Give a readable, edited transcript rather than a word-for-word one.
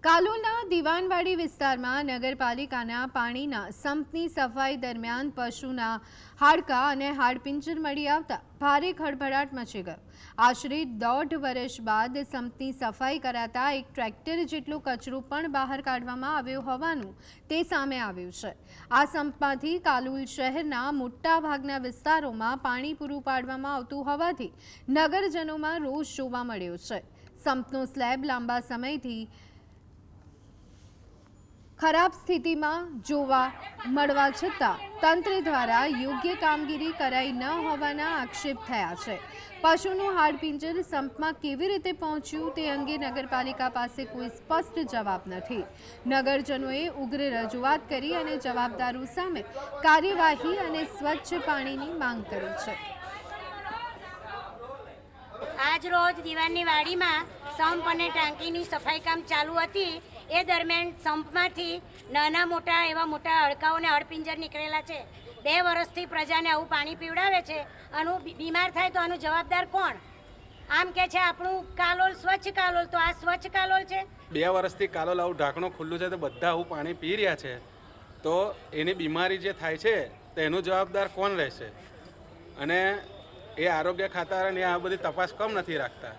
કાલોલના દીવાનવાડી વિસ્તારમાં નગરપાલિકાના પાણીના સંપની સફાઈ દરમિયાન પશુના હાડકાં અને હાડપિંજર મળી આવતા ભારે ખળભળાટ મચી ગયો. આશરે 1.5 વર્ષ બાદ સંપની સફાઈ કરાતા એક ટ્રેક્ટર જેટલો કચરો પણ બહાર કાઢવામાં આવ્યો હોવાનું તે સામે આવ્યું છે. આ સંપમાંથી કાલોલ શહેરના મોટાભાગના વિસ્તારોમાં પાણી પૂરું પાડવામાં આવતું હોવાથી નગરજનોમાં રોષ જોવા મળ્યો છે. સંપનો સ્લેબ લાંબા સમયથી ખરાબ સ્થિતિમાં જોવા મળવા છતાં તંત્ર દ્વારા યોગ્ય કામગીરી કરાઈ ન હોવાના આક્ષેપ થયા છે. પશુનું હાડપિંજર સંપમાં કેવી રીતે પહોંચ્યું તે અંગે નગરપાલિકા પાસે કોઈ સ્પષ્ટ જવાબ નથી. નગરજનોએ ઉગ્ર રજૂઆત કરી અને જવાબદારો સામે કાર્યવાહી અને સ્વચ્છ પાણીની માંગ કરી છે. આજ રોજ દીવાનની વાડીમાં સંપ અને ટાંકીની સફાઈ કામ ચાલુ હતી. એ દરમિયાન સંપમાંથી નાના મોટા એવા મોટા હડકાઓ અને હડપિંજર નીકળેલા છે. 2 વર્ષથી પ્રજાને આવું પાણી પીવડાવે છે. આનું બીમાર થાય તો આનું જવાબદાર કોણ? આમ કે છે આપણું કાલોલ સ્વચ્છ કાલોલ, તો આ સ્વચ્છ કાલોલ છે? 2 વર્ષથી કાલોલ આવું ઢાંકણું ખુલ્લું છે તો બધા આવું પાણી પી રહ્યા છે, તો એની બીમારી જે થાય છે તો એનું જવાબદાર કોણ રહેશે? અને એ આરોગ્ય ખાતા આ બધી તપાસ કેમ નથી રાખતા?